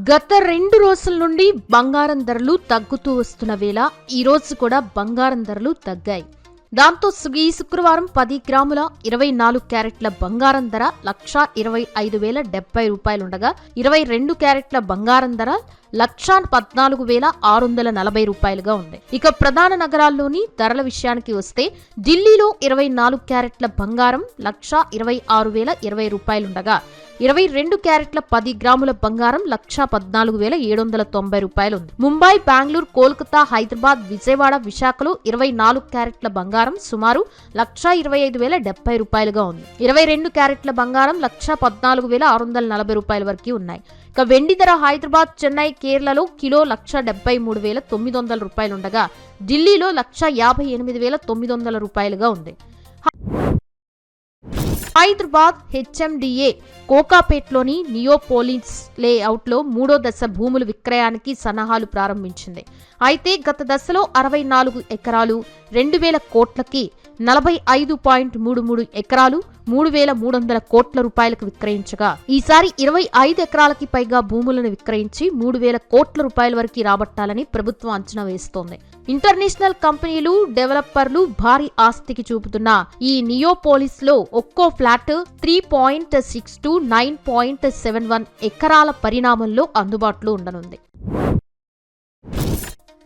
గత 2 రోజుల నుండి బంగారం ధరలు తగ్గుతూ వస్తున్న వేళ ఈ రోజు కూడా బంగారం ధరలు తగ్గాయి. దాంతో ఈ శుక్రవారం 10 గ్రాముల 24 క్యారెట్ల బంగారం ధర 1,25,070 రూపాయలుండగా 22 క్యారెట్ల బంగారం ధర 1,14,640 రూపాయలుగా ఉంది. ఇక ప్రధాన నగరాల్లోని ధరల విషయానికి వస్తే ఢిల్లీలో 24 క్యారెట్ల బంగారం 1,26,020 రూపాయలుండగా 22 క్యారెట్ల 10 గ్రాముల బంగారం 1,14,790 రూపాయలు ఉంది. ముంబై, బెంగళూరు, కోల్కతా, హైదరాబాద్, విజయవాడ, విశాఖలో 24 క్యారెట్ల బంగారం సుమారు 1,25,070 రూపాయలుగా ఉంది. 22 క్యారెట్ల బంగారం 1,14,640 రూపాయల వరకు ఉన్నాయి. ఇక వెండి ధర హైదరాబాద్, చెన్నై, కేరళలో కిలో 1,73,900 రూపాయలుండగా ఢిల్లీలో 1,58,900 రూపాయలుగా ఉంది. హైదరాబాద్ హెచ్ఎండిఏ కోకాపేట్లోని నియోపోలిస్ లేఅవుట్లో 3వ దశ భూముల విక్రయానికి సన్నాహాలు ప్రారంభించింది. అయితే గత దశలో 64 ఎకరాలు 2,000 కోట్లకి 45.33 ఎకరాలు 3,300 కోట్ల రూపాయలకు విక్రయించగా ఈసారి 25 ఎకరాలకి పైగా భూములను విక్రయించి 3,000 కోట్ల రూపాయల వరకు రాబట్టాలని ప్రభుత్వం అంచనా వేస్తోంది. ఇంటర్నేషనల్ కంపెనీలు, డెవలపర్లు భారీ ఆస్తికి చూపుతున్న ఈ నియోపోలిస్ లో ఒక్కో ఫ్లాట్ 3.6 to 9.71 ఎకరాల పరిణామంలో అందుబాటులో ఉండనుంది.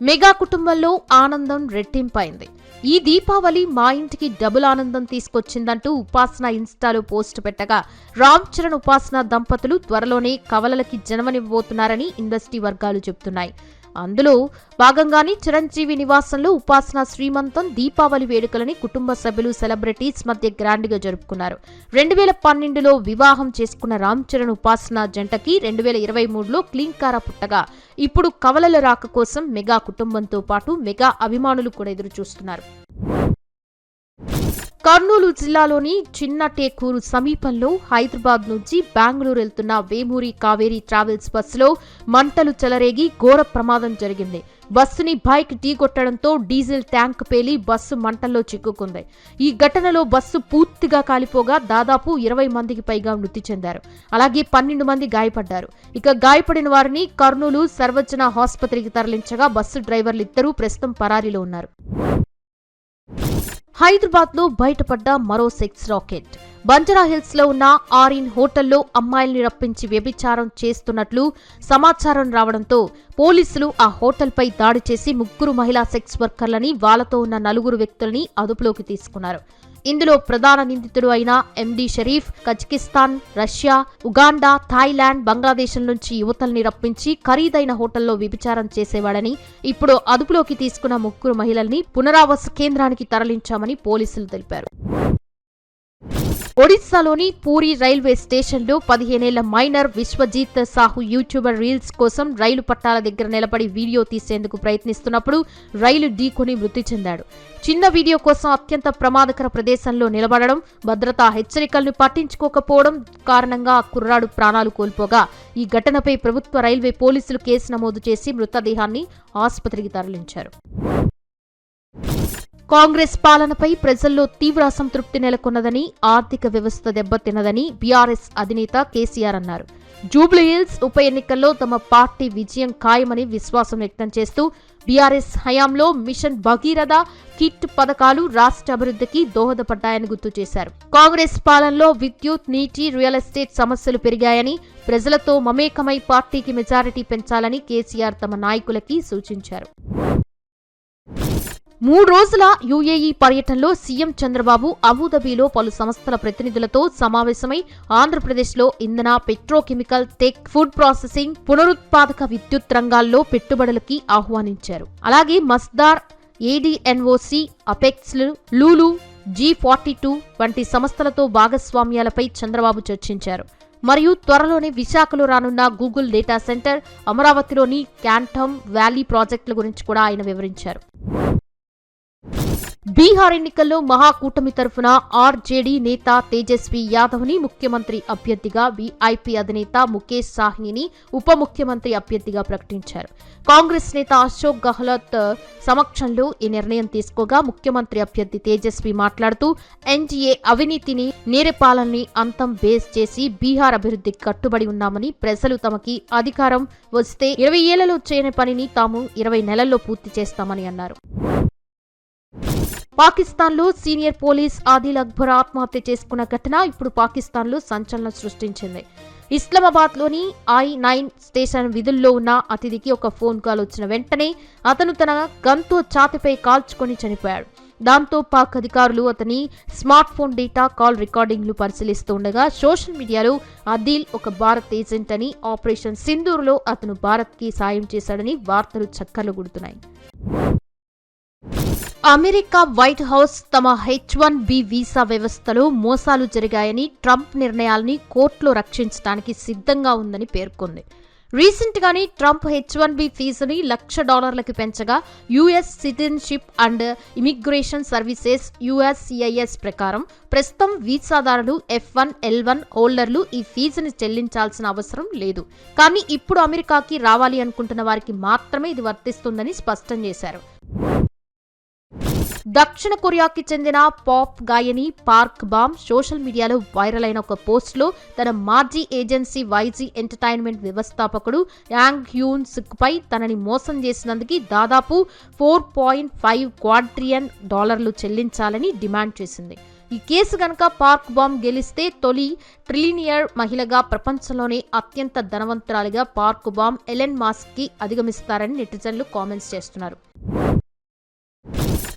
మెగా కుటుంబంలో ఆనందం రెట్టింపైంది. ఈ దీపావళి మా ఇంటికి డబుల్ ఆనందం తీసుకొచ్చిందంటూ ఉపాసన ఇన్స్టాలో పోస్ట్ పెట్టగా రామ్ చరణ్, ఉపాసన దంపతులు త్వరలోనే కవలలకి జన్మనివ్వబోతున్నారని ఇండస్ట్రీ వర్గాలు చెబుతున్నాయి. అందులో భాగంగానే చిరంజీవి నివాసంలో ఉపాసన శ్రీమంతం, దీపావళి వేడుకలని కుటుంబ సభ్యులు, సెలబ్రిటీస్ మధ్య గ్రాండ్ గా జరుపుకున్నారు. 2012లో వివాహం చేసుకున్న రామ్ చరణ్, ఉపాసన జంటకి 2023లో క్లీన్ కారా పుట్టగా ఇప్పుడు కవలల రాక కోసం మెగా కుటుంబంతో పాటు మెగా అభిమానులు కూడా ఎదురు చూస్తున్నారు. కర్నూలు జిల్లాలోని చిన్న టేకూరు సమీపంలో హైదరాబాద్ నుంచి బెంగళూరు వెళ్తున్న వేమూరి కావేరీ ట్రావెల్స్ బస్సులో మంటలు చెలరేగి ఘోర ప్రమాదం జరిగింది. బస్సుని బైక్ ఢీకొట్టడంతో డీజిల్ ట్యాంక్ పేలి బస్సు మంటల్లో చిక్కుకుంది. ఈ ఘటనలో బస్సు పూర్తిగా కాలిపోగా దాదాపు 20 మందికి పైగా మృతి చెందారు. అలాగే 12 మంది గాయపడ్డారు. ఇక గాయపడిన వారిని కర్నూలు సర్వజన ఆసుపత్రికి తరలించగా బస్సు డ్రైవర్లు ఇద్దరూ ప్రస్తుతం పరారీలో ఉన్నారు. హైదరాబాద్ లో బయటపడ్డ మరో సెక్స్ రాకెట్. బంజారాహిల్స్ లో ఉన్న ఆరిన్ హోటల్లో అమ్మాయిల్ని రప్పించి వ్యభిచారం చేస్తున్నట్లు సమాచారం రావడంతో పోలీసులు ఆ హోటల్పై దాడి చేసి 3 మహిళా సెక్స్ వర్కర్లని, వాళ్లతో ఉన్న 4 వ్యక్తుల్ని అదుపులోకి తీసుకున్నారు. ఇందులో ప్రధాన నిందితుడు అయిన MD Sharif Kazakhstan, Russia, Uganda, Thailand, Bangladesh నుంచి యువతల్ని రప్పించి ఖరీదైన హోటల్లో వ్యభిచారం చేసేవాడని, ఇప్పుడు అదుపులోకి తీసుకున్న 3 మహిళల్ని పునరావాస కేంద్రానికి తరలించామని పోలీసులు తెలిపారు. ఒడిశాలోని పూరి రైల్వే స్టేషన్లో 15 ఏళ్ల minor Vishwajit Sahu YouTuber reels కోసం రైలు పట్టాల దగ్గర నిలబడి వీడియో తీసేందుకు ప్రయత్నిస్తున్నప్పుడు రైలు ఢీకొని మృతి చెందాడు. చిన్న వీడియో కోసం అత్యంత ప్రమాదకర ప్రదేశంలో నిలబడడం, భద్రతా హెచ్చరికలను పట్టించుకోకపోవడం కారణంగా ఆ కుర్రాడు ప్రాణాలు కోల్పోగా ఈ ఘటనపై ప్రభుత్వ రైల్వే పోలీసులు కేసు నమోదు చేసి మృతదేహాన్ని ఆసుపత్రికి తరలించారు. కాంగ్రెస్ పాలనపై ప్రజల్లో తీవ్ర అసంతృప్తి నెలకొన్నదని, ఆర్థిక వ్యవస్థ దెబ్బతిన్నదని బీఆర్ఎస్ అధినేత కేసీఆర్ అన్నారు. జూబ్లీహిల్స్ ఉప ఎన్నికల్లో తమ పార్టీ విజయం ఖాయమని విశ్వాసం వ్యక్తం చేస్తూ బీఆర్ఎస్ హయాంలో మిషన్ భగీరథ, కిట్ పథకాలు రాష్ట్ర అభివృద్ధికి దోహదపడ్డాయని గుర్తు చేశారు. కాంగ్రెస్ పాలనలో విద్యుత్, నీటి, రియల్ ఎస్టేట్ సమస్యలు పెరిగాయని, ప్రజలతో మమేకమై పార్టీకి మెజారిటీ పెంచాలని కేసీఆర్ తమ నాయకులకి సూచించారు. 3 రోజుల యుఏఈ పర్యటనలో సీఎం చంద్రబాబు అబుదాబిలో పలు సంస్థల ప్రతినిధులతో సమావేశమై ఆంధ్రప్రదేశ్లో ఇంధన, పెట్రోకెమికల్, టెక్, ఫుడ్ ప్రాసెసింగ్, పునరుత్పాదక విద్యుత్ రంగాల్లో పెట్టుబడులకి ఆహ్వానించారు. అలాగే మస్దార్, ఏడీఎన్ఓసి, అపెక్స్, లూలు, G42 వంటి సంస్థలతో భాగస్వామ్యాలపై చంద్రబాబు చర్చించారు. మరియు త్వరలోనే విశాఖలో రానున్న గూగుల్ డేటా సెంటర్, అమరావతిలోని క్వాంటమ్ వ్యాలీ ప్రాజెక్టుల గురించి కూడా ఆయన వివరించారు. బీహార్ ఎన్నికల్లో మహాకూటమి తరఫున ఆర్జేడీ నేత తేజస్వి యాదవ్ని ముఖ్యమంత్రి అభ్యర్థిగా, వీఐపీ అధినేత ముఖేష్ సాహ్నిని ఉప ముఖ్యమంత్రి అభ్యర్థిగా ప్రకటించారు. కాంగ్రెస్ నేత అశోక్ గెహ్లోట్ సమక్షంలో ఈ నిర్ణయం తీసుకోగా ముఖ్యమంత్రి అభ్యర్థి తేజస్వి మాట్లాడుతూ ఎన్డీఏ అవినీతిని, నేరపాలనని అంతం బేస్ చేసి బీహార్ అభివృద్ధికి కట్టుబడి ఉన్నామని, ప్రజలు తమకి అధికారం వస్తే 20 ఏళ్లలో చేయని పనిని తాము 20 నెలల్లో పూర్తి చేస్తామని అన్నారు. పాకిస్తాన్లో సీనియర్ పోలీస్ ఆదిల్ అక్బర్ ఆత్మహత్య చేసుకున్న ఘటన ఇప్పుడు పాకిస్తాన్లో సంచలనం సృష్టించింది. ఇస్లామాబాద్లోని I-9 స్టేషన్ విధుల్లో ఉన్న అతిథికి ఒక ఫోన్ కాల్ వచ్చిన వెంటనే అతను తన గన్తో ఛాతీపై కాల్చుకొని చనిపోయాడు. దాంతో పాక్ అధికారులు అతని స్మార్ట్ ఫోన్ డేటా, కాల్ రికార్డింగ్లు పరిశీలిస్తుండగా సోషల్ మీడియాలో అదిల్ ఒక భారత్ ఏజెంట్ అని, ఆపరేషన్ సింధూర్లో అతను భారత్కి సాయం చేశాడని వార్తలు చక్కర్లు కొడుతున్నాయి. అమెరికా వైట్ హౌస్ తమ H-1B వీసా వ్యవస్థలో మోసాలు జరిగాయని, ట్రంప్ నిర్ణయాల్ని కోర్టులో రక్షించడానికి సిద్ధంగా ఉందని పేర్కొంది. రీసెంట్ గానీ ట్రంప్ H-1B ఫీజుని $1,00,000 పెంచగా US citizenship and immigration services USCIS ప్రకారం ప్రస్తుతం వీసాదారులు F-1, L-1 హోల్డర్లు ఈ ఫీజుని చెల్లించాల్సిన అవసరం లేదు. కానీ ఇప్పుడు అమెరికాకి రావాలి అనుకుంటున్న వారికి మాత్రమే ఇది వర్తిస్తుందని స్పష్టం చేశారు. దక్షిణ కొరియాకి చెందిన పాప్ గాయని పార్క్ బామ్ సోషల్ మీడియాలో వైరల్ అయిన ఒక పోస్ట్లో తన మాజీ ఏజెన్సీ YG ఎంటర్టైన్మెంట్ వ్యవస్థాపకుడు యాంగ్ హ్యూన్ సుక్ పై తనని మోసం చేసినందుకు దాదాపు $4.5 క్వాడ్రిలియన్ చెల్లించాలని డిమాండ్ చేసింది. ఈ కేసు గనక పార్క్ బామ్ గెలిస్తే తొలి ట్రిలినియర్ మహిళగా, ప్రపంచంలోనే అత్యంత ధనవంతురాలిగా పార్క్ బామ్ ఎలెన్ మాస్క్ కి అధిగమిస్తారని నెటిజన్లు కామెంట్స్ చేస్తున్నారు.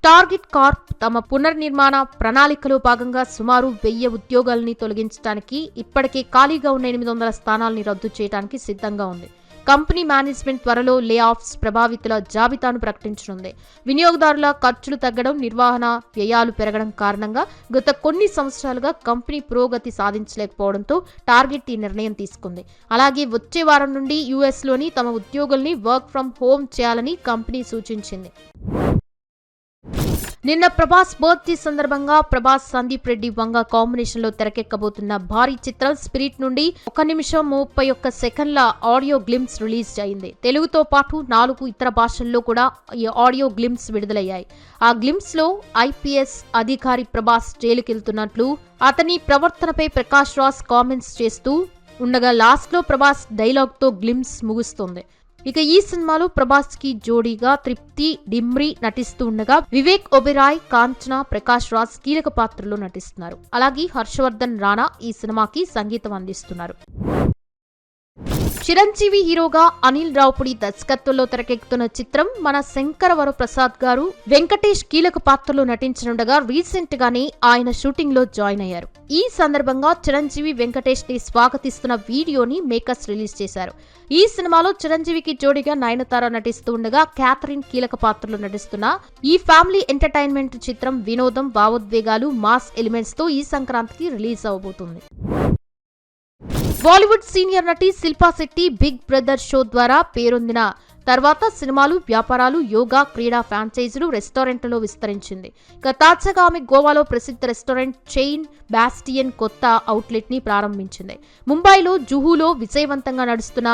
టార్గెట్ కార్ప్ తమ పునర్నిర్మాణ ప్రణాళికలో భాగంగా సుమారు 1000 ఉద్యోగాలని తొలగించడానికి, ఇప్పటికే ఖాళీగా ఉన్న 800 స్థానాలని రద్దు చేయడానికి సిద్ధంగా ఉంది. కంపెనీ మేనేజ్మెంట్ త్వరలో లే ఆఫ్స్ ప్రభావితుల జాబితాను ప్రకటించనుంది. వినియోగదారుల ఖర్చులు తగ్గడం, నిర్వహణ వ్యయాలు పెరగడం కారణంగా గత కొన్ని సంవత్సరాలుగా కంపెనీ పురోగతి సాధించలేకపోవడంతో టార్గెట్ ఈ నిర్ణయం తీసుకుంది. అలాగే వచ్చే వారం నుండి యుఎస్లోని తమ ఉద్యోగుల్ని వర్క్ ఫ్రం హోమ్ చేయాలని కంపెనీ సూచించింది. నిన్న ప్రభాస్ బర్త్డే సందర్భంగా ప్రభాస్, సందీప్ రెడ్డి వంగ కాంబినేషన్ లో తెరకెక్కబోతున్న భారీ చిత్రం స్పిరిట్ నుండి 1 నిమిషం 31 సెకండ్ల ఆడియో గ్లిమ్స్ రిలీజ్ అయింది. తెలుగుతో పాటు 4 ఇతర భాషల్లో కూడా ఈ ఆడియో గ్లిమ్స్ విడుదలయ్యాయి. ఆ గ్లిమ్స్ లో IPS అధికారి ప్రభాస్ జైలుకెళ్తున్నట్లు, అతని ప్రవర్తనపై ప్రకాష్ రాజ్ కామెంట్స్ చేస్తూ ఉండగా లాస్ట్ లో ప్రభాస్ డైలాగ్ తో గ్లిమ్స్ ముగుస్తుంది. ఇక ఈ సినిమాలో ప్రభాస్ కి జోడీగా తృప్తి డిమ్రీ నటిస్తూ ఉండగా వివేక్ ఒబెరాయ్, కాంచనా, ప్రకాష్ రాజ్ కీలక పాత్రలో నటిస్తున్నారు. అలాగే హర్షవర్ధన్ రాణా ఈ సినిమాకి సంగీతం అందిస్తున్నారు. చిరంజీవి హీరోగా అనిల్ రావుపుడి దర్శకత్వంలో తెరకెక్కుతున్న చిత్రం మన శంకరవర ప్రసాద్ గారు వెంకటేష్ కీలక పాత్రలో నటించనుండగా రీసెంట్ గానే ఆయన షూటింగ్ లో జాయిన్ అయ్యారు. ఈ సందర్భంగా చిరంజీవి వెంకటేష్ ని స్వాగతిస్తున్న వీడియోని మేకర్స్ రిలీజ్ చేశారు. ఈ సినిమాలో చిరంజీవికి జోడిగా నయనతార నటిస్తూ ఉండగా క్యాథరిన్ కీలక పాత్రలో నటిస్తున్న ఈ ఫ్యామిలీ ఎంటర్టైన్మెంట్ చిత్రం వినోదం, భావోద్వేగాలు, మాస్ ఎలిమెంట్స్ తో ఈ సంక్రాంతికి రిలీజ్ అవబోతుంది. బాలీవుడ్ సీనియర్ నటి Shilpa Shetty Big Brother show ద్వారా పేరొందిన తర్వాత సినిమాలు, వ్యాపారాలు, యోగా, క్రీడా ఫ్రాంచైజీలు, రెస్టారెంట్లలో విస్తరించింది. ఇక తాజాగా ఆమె గోవాలో ప్రసిద్ధ రెస్టారెంట్ చైన్ బాస్టియన్ కొత్త అవుట్లెట్ ని ప్రారంభించింది. ముంబైలో జుహులో విజయవంతంగా నడుస్తున్న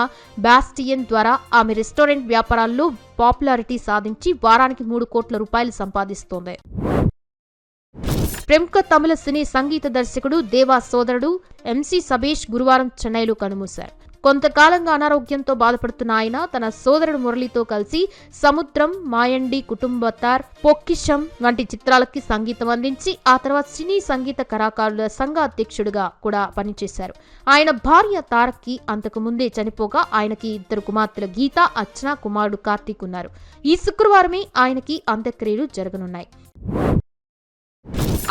బాస్టియన్ ద్వారా ఆమె రెస్టారెంట్ వ్యాపారాల్లో పాపులారిటీ సాధించి వారానికి $3 కోట్ల సంపాదిస్తోంది. ప్రముఖ తమిళ సినీ సంగీత దర్శకుడు దేవా సోదరుడు MC సబేష్ గురువారం చెన్నైలో కన్నుమూశారు. కొంతకాలంగా అనారోగ్యంతో బాధపడుతున్న ఆయన తన సోదరుడు మురళితో కలిసి సముద్రం, మాయండి కుటుంబతార్, పొక్కిషం వంటి చిత్రాలకి సంగీతం అందించి ఆ తర్వాత సినీ సంగీత కళాకారుల సంఘ అధ్యక్షుడిగా కూడా పనిచేశారు. ఆయన భార్య తారక్కి అంతకు ముందే చనిపోగా ఆయనకి 2 కుమార్తెలు గీత, అర్చన, కుమారుడు కార్తీక్ ఉన్నారు. ఈ శుక్రవారమే ఆయనకి అంత్యక్రియలు జరగనున్నాయి.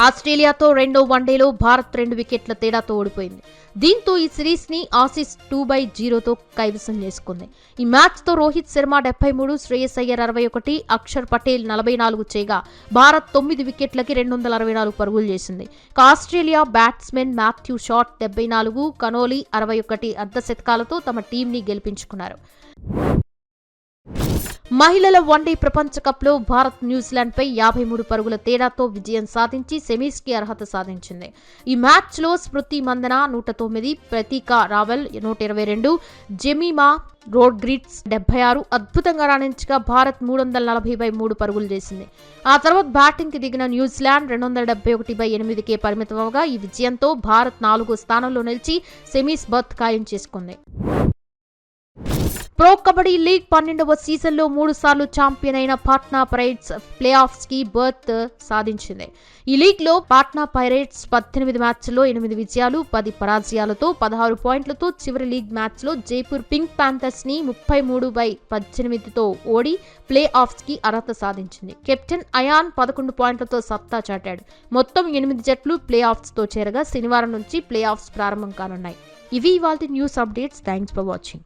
ఆస్ట్రేలియాతో రెండో వన్డేలో భారత్ 2 వికెట్ల తేడాతో ఓడిపోయింది. దీంతో ఈ సిరీస్ ని ఆసీస్ 2/0తో కైవసం చేసుకుంది. ఈ మ్యాచ్ తో రోహిత్ శర్మ 73, శ్రేయస్ అయ్యర్ 61, అక్షర్ పటేల్ 44 చేయగా భారత్ 9 వికెట్లకి 264 పరుగులు చేసింది. ఆస్ట్రేలియా బ్యాట్స్మెన్ మాథ్యూ షాట్ 74, కనోలీ 61 అర్ధశతకాలతో తమ టీంని గెలిపించుకున్నారు. మహిళల వన్డే ప్రపంచ కప్లో భారత్ న్యూజిలాండ్పై 53 పరుగుల తేడాతో విజయం సాధించి సెమీస్కి అర్హత సాధించింది. ఈ మ్యాచ్లో స్మృతి మందన 109, ప్రతీక రావెల్ 122, జెమీమా రోడ్రిగ్స్ 76 అద్భుతంగా రాణించగా భారత్ 340/3 పరుగులు చేసింది. ఆ తర్వాత బ్యాటింగ్కి దిగిన న్యూజిలాండ్ 271/8కే పరిమితమవగా ఈ విజయంతో భారత్ 4వ స్థానంలో నిలిచి సెమీస్ బర్త్ ఖాయం చేసుకుంది. ప్రో కబడ్డీ లీగ్ 12వ సీజన్లో 3 సార్లు ఛాంపియన్ అయిన పాట్నా పైరేట్స్ ప్లే ఆఫ్స్ కి బర్త్ సాధించింది. ఈ లీగ్ లో పాట్నా పైరేట్స్ 18 మ్యాచ్ల్లో 8 విజయాలు 10 పరాజయాలతో 16 పాయింట్లతో చివరి లీగ్ మ్యాచ్ లో జైపూర్ పింక్ ప్యాంథర్స్ ని 33/18తో ఓడి ప్లే ఆఫ్స్ కి అర్హత సాధించింది. కెప్టెన్ అయాన్ 11 పాయింట్లతో సత్తా చాటాడు. మొత్తం 8 జట్లు ప్లే ఆఫ్స్ తో చేరగా శనివారం నుంచి ప్లే ఆఫ్స్ ప్రారంభం కానున్నాయి. ఇవి ఇవాల్టి news updates. Thanks for watching.